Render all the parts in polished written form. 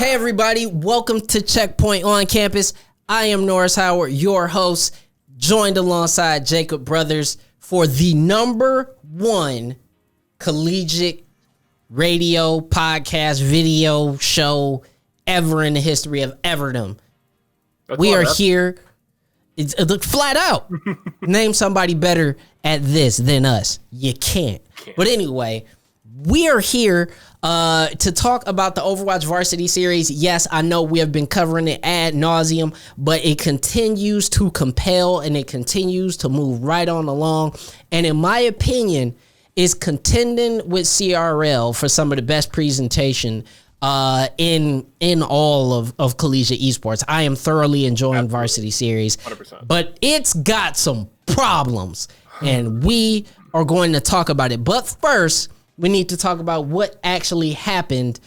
Hey everybody, welcome to Checkpoint on Campus. I am Norris Howard, your host, joined alongside Jacob Brothers for the #1 collegiate radio, podcast, video show ever in the history of Everdom. We are here. It's flat out. Name somebody better at this than us. You can't. But anyway, we are here to talk about the Overwatch Varsity series. Yes, I know we have been covering it ad nauseum, but it continues to compel and it continues to move right on along. And in my opinion, is contending with CRL for some of the best presentation in all of collegiate esports. I am thoroughly enjoying Varsity series, 100%. but it's got some problems, and we are going to talk about it. But first, we need to talk about what actually happened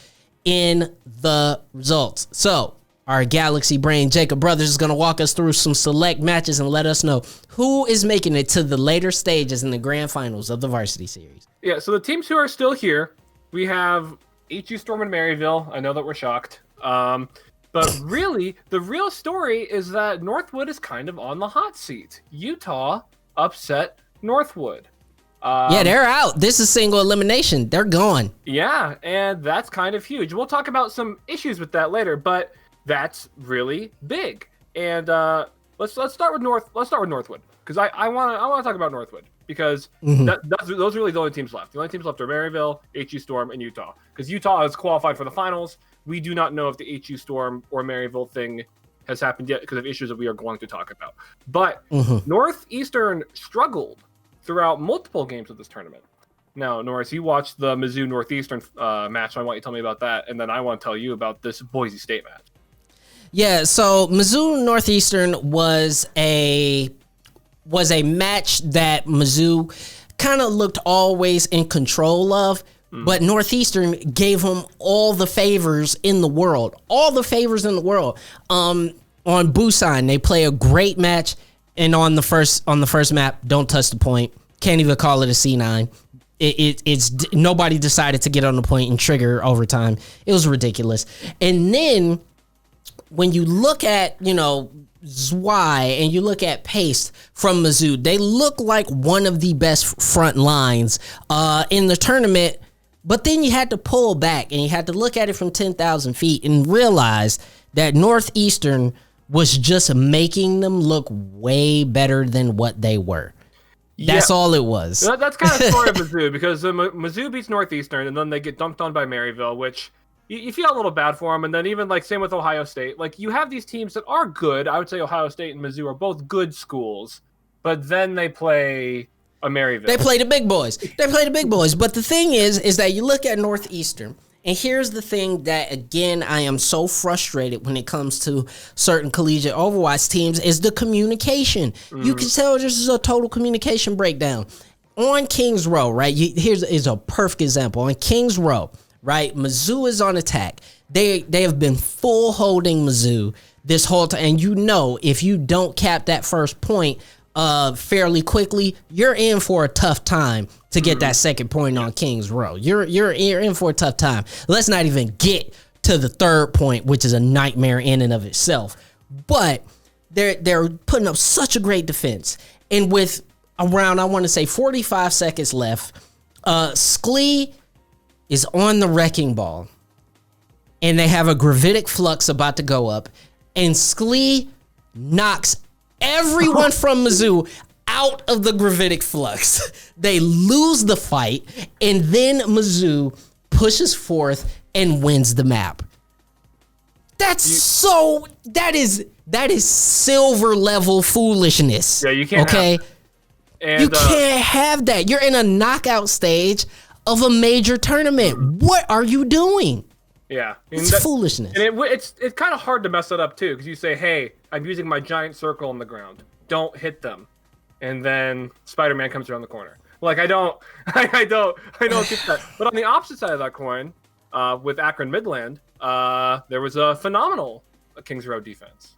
in the results. So our Galaxy Brain Jacob Brothers is going to walk us through some select matches and let us know who is making it to the later stages in the grand finals of the Varsity series. Yeah, so the teams who are still here, we have HU Storm and Maryville. I know that we're shocked. But really, the real story is that Northwood is kind of on the hot seat. Utah upset Northwood. Yeah, they're out. This is single elimination. They're gone. Yeah, and that's kind of huge. We'll talk about some issues with that later, but that's really big. And let's start with Northwood, because I want to talk about Northwood, because those are really the only teams left. The only teams left are Maryville, HU Storm, and Utah. Because Utah has qualified for the finals. We do not know if the HU Storm or Maryville thing has happened yet because of issues that we are going to talk about. But Northeastern struggled throughout multiple games of this tournament. Now, Norris, you watched the Mizzou Northeastern match, so I want you to tell me about that, and then I want to tell you about this Boise State match. Yeah, so Mizzou Northeastern was a match that Mizzou kind of looked always in control of, but Northeastern gave them all the favors in the world. All the favors in the world. On Busan, they play a great match. And on the first map, don't touch the point. Can't even call it a C9. It's nobody decided to get on the point and trigger overtime. It was ridiculous. And then when you look at, Zwei and you look at Pace from Mizzou, they look like one of the best front lines in the tournament. But then you had to pull back and you had to look at it from 10,000 feet and realize that Northeastern was just making them look way better than what they were. That's all it was. That's kind of the story of Mizzou, because Mizzou beats Northeastern, and then they get dunked on by Maryville, which you feel a little bad for them. And then even same with Ohio State. You have these teams that are good. I would say Ohio State and Mizzou are both good schools, but then they play a Maryville. They play the big boys. But the thing is that you look at Northeastern, and here's the thing that, again, I am so frustrated when it comes to certain collegiate Overwatch teams, is the communication. You can tell this is a total communication breakdown. On Kings Row, right? Here's a perfect example. On Kings Row, right? Mizzou is on attack. They have been full holding Mizzou this whole time. And if you don't cap that first point fairly quickly, you're in for a tough time to get that second point on Kings Row. You're in for a tough time. Let's not even get to the third point, which is a nightmare in and of itself. But they're putting up such a great defense. And with around, I want to say 45 seconds left, Sklee is on the wrecking ball, and they have a gravitic flux about to go up, and Sklee knocks everyone from Mizzou out of the gravitic flux. They lose the fight, and then Mizzou pushes forth and wins the map. That is silver level foolishness. Yeah, you can't. Okay, you can't have that. You're in a knockout stage of a major tournament. What are you doing? Yeah, it's foolishness. And it's kind of hard to mess it up too, because you say, "Hey, I'm using my giant circle on the ground. Don't hit them," and then Spider-Man comes around the corner. I don't get that. But on the opposite side of that coin, with Akron Midland, there was a phenomenal Kings Row defense.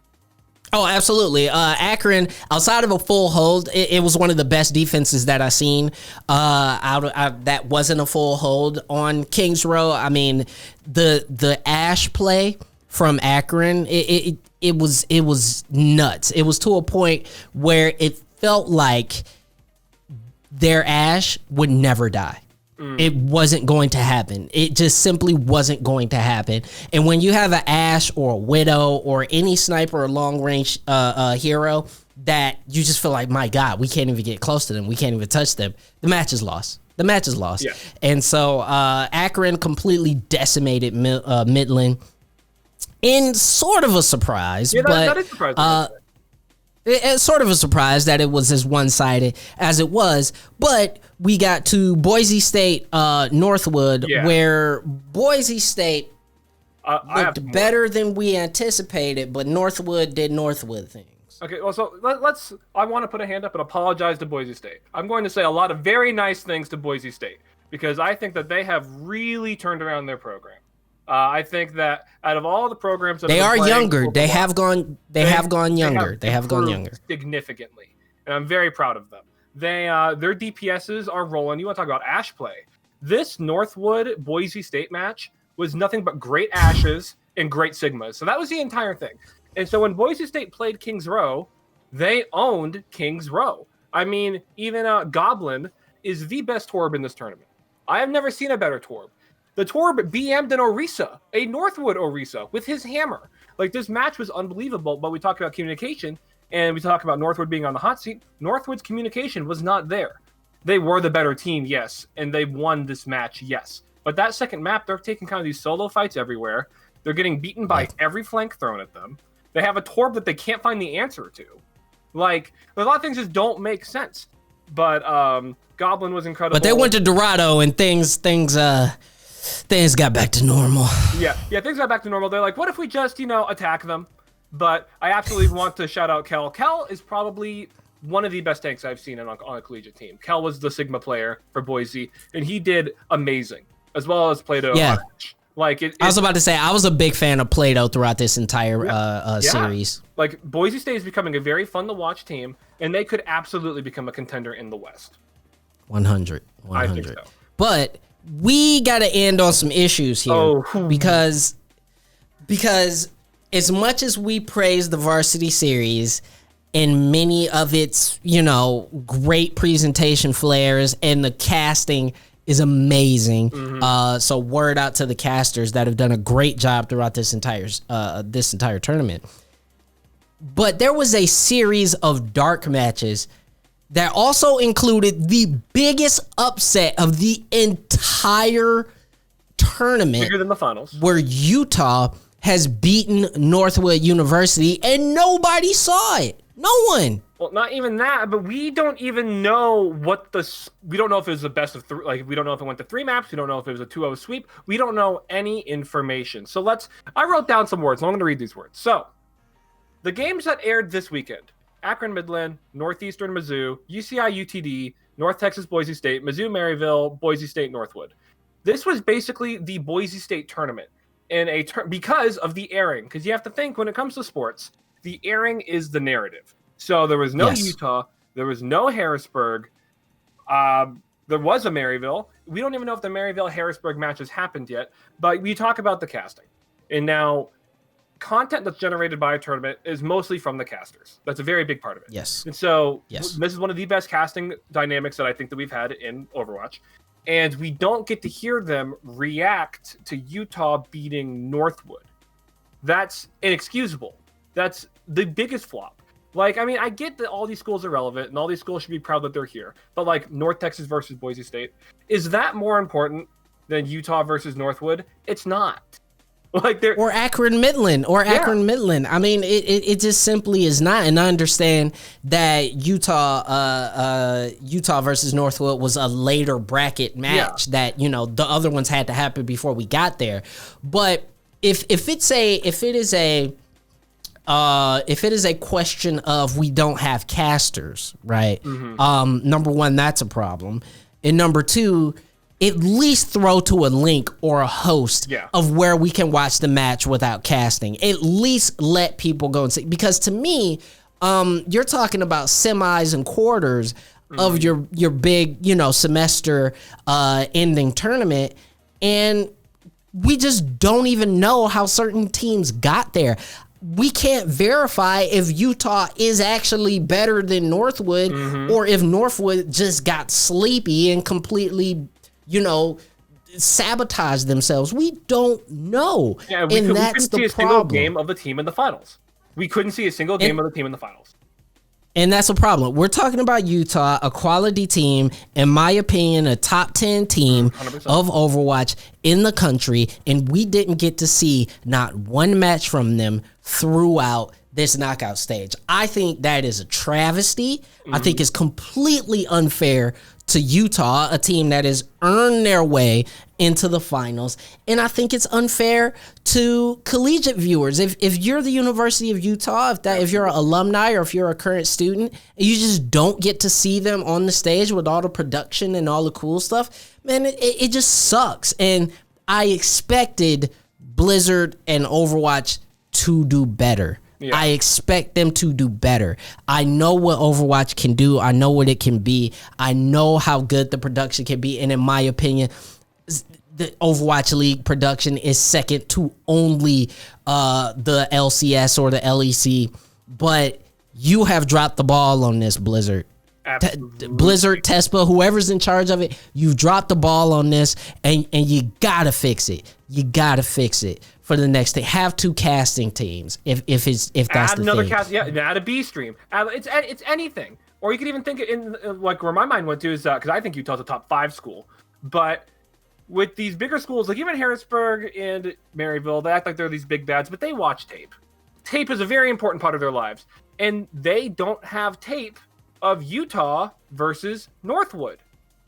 Oh, absolutely. Akron, outside of a full hold, it was one of the best defenses that I seen. That wasn't a full hold on Kings Row. I mean, the Ash play from Akron, it was nuts. It was to a point where it felt like their Ash would never die. It wasn't going to happen. It just simply wasn't going to happen. And when you have an Ash or a Widow or any sniper or long range hero that you just feel like, my God, we can't even get close to them. We can't even touch them. The match is lost. Yeah. And so Akron completely decimated Midland in sort of a surprise. Yeah, that is surprising. It's sort of a surprise that it was as one-sided as it was, but we got to Boise State, Northwood, where Boise State looked better than we anticipated, but Northwood did Northwood things. Okay, well, so I want to put a hand up and apologize to Boise State. I'm going to say a lot of very nice things to Boise State, because I think that they have really turned around their program. I think that out of all the programs that they are younger, they have gone younger significantly, and I'm very proud of them. Their DPSs are rolling. You want to talk about Ash play? This Northwood Boise State match was nothing but great Ashes and great Sigmas. So that was the entire thing. And so when Boise State played Kings Row, they owned Kings Row. I mean, even Goblin is the best Torb in this tournament. I have never seen a better Torb. The Torb BM'd an Orisa, a Northwood Orisa, with his hammer. Like, this match was unbelievable, but we talk about communication, and we talk about Northwood being on the hot seat. Northwood's communication was not there. They were the better team, yes, and they won this match, yes. But that second map, they're taking kind of these solo fights everywhere. They're getting beaten by every flank thrown at them. They have a Torb that they can't find the answer to. Like, a lot of things just don't make sense. But Goblin was incredible. But they went to Dorado, and things got back to normal. Yeah, things got back to normal. They're like, what if we just, attack them? But I absolutely want to shout out Kel. Kel is probably one of the best tanks I've seen on a collegiate team. Kel was the Sigma player for Boise, and he did amazing, as well as Plato. Yeah. I was about to say, I was a big fan of Plato throughout this entire series. Like, Boise State is becoming a very fun-to-watch team, and they could absolutely become a contender in the West. 100. I think so. But we got to end on some issues here because as much as we praise the varsity series and many of its, great presentation flares, and the casting is amazing. So word out to the casters that have done a great job throughout this entire tournament. But there was a series of dark matches that also included the biggest upset of the entire tournament. Bigger than the finals. Where Utah has beaten Northwood University and nobody saw it. No one. Well, not even that, but we don't even know we don't know if it was the best of three. Like, we don't know if it went to 3 maps. We don't know if it was a 2-0 sweep. We don't know any information. So I wrote down some words. So I'm going to read these words. So the games that aired this weekend: Akron Midland, Northeastern Mizzou, UCI UTD, North Texas Boise State, Mizzou Maryville, Boise State Northwood. This was basically the Boise State tournament because of the airing. Because you have to think, when it comes to sports, the airing is the narrative. So there was no Utah, there was no Harrisburg, there was a Maryville. We don't even know if the Maryville-Harrisburg match has happened yet, but we talk about the casting. And now, content that's generated by a tournament is mostly from the casters. That's a very big part of it. Yes. And so this is one of the best casting dynamics that I think that we've had in Overwatch. And we don't get to hear them react to Utah beating Northwood. That's inexcusable. That's the biggest flop. Like, I mean, I get that all these schools are relevant and all these schools should be proud that they're here. But, like, North Texas versus Boise State, is that more important than Utah versus Northwood? It's not. Like, or Akron Midland. I mean, it just simply is not. And I understand that Utah versus Northwood was a later bracket match that, the other ones had to happen before we got there. But if it is a question of we don't have casters, right? Number one, that's a problem. And number two, at least throw to a link or a host of where we can watch the match without casting. At least let people go and see. Because to me, you're talking about semis and quarters of your big, semester ending tournament, and we just don't even know how certain teams got there. We can't verify if Utah is actually better than Northwood or if Northwood just got sleepy and completely, sabotaged themselves. We don't know. Yeah, we couldn't see a single game of the team in the finals. We couldn't see a single game of the team in the finals. And that's a problem. We're talking about Utah, a quality team, in my opinion, a top 10 team 100%. Of Overwatch in the country, and we didn't get to see not one match from them throughout this knockout stage. I think that is a travesty. I think it's completely unfair to Utah, a team that has earned their way into the finals. And I think it's unfair to collegiate viewers. If you're the University of Utah, if you're an alumni or if you're a current student, and you just don't get to see them on the stage with all the production and all the cool stuff, man, it just sucks. And I expected Blizzard and Overwatch to do better. Yeah. I expect them to do better. I know what Overwatch can do. I know what it can be. I know how good the production can be. And in my opinion, the Overwatch League production is second to only the LCS or the LEC. But you have dropped the ball on this, Blizzard. Blizzard, Tespa, whoever's in charge of it, you've dropped the ball on this, and you gotta fix it. You gotta fix it for the next thing. Have two casting teams if that's add the another thing. Add a B stream. It's anything. Or you could even think in like where my mind went to is because I think Utah's a top 5 school, but with these bigger schools like even Harrisburg and Maryville, they act like they're these big bads, but they watch tape. Tape is a very important part of their lives, and they don't have tape of Utah versus Northwood.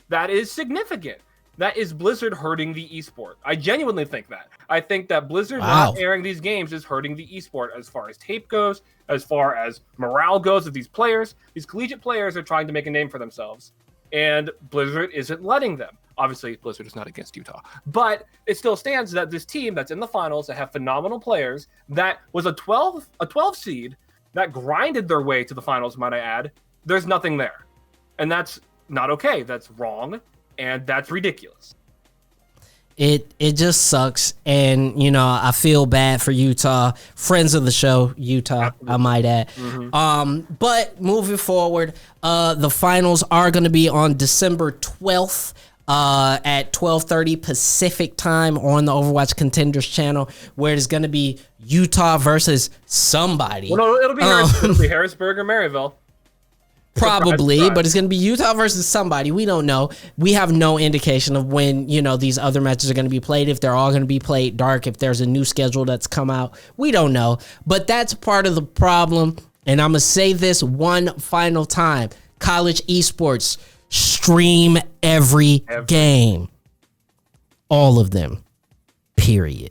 That is significant. That is Blizzard hurting the esport. I genuinely think that. I think that Blizzard not airing these games is hurting the esport as far as tape goes, as far as morale goes of these players. These collegiate players are trying to make a name for themselves, and Blizzard isn't letting them. Obviously, Blizzard is not against Utah, but it still stands that this team that's in the finals, that have phenomenal players, that was a 12 seed, that grinded their way to the finals, might I add, there's nothing there. And that's not okay. That's wrong. And that's ridiculous. It just sucks. And, I feel bad for Utah. Friends of the show, Utah, I might add. But moving forward, the finals are going to be on December 12th. At 12:30 Pacific time on the Overwatch Contenders channel, where it's going to be Utah versus somebody. Well, no, it'll be Harrisburg or Maryville. Probably, but it's going to be Utah versus somebody. We don't know. We have no indication of when, these other matches are going to be played, if they're all going to be played dark, if there's a new schedule that's come out. We don't know. But that's part of the problem. And I'm going to say this one final time. College esports, stream every game. All of them. Period.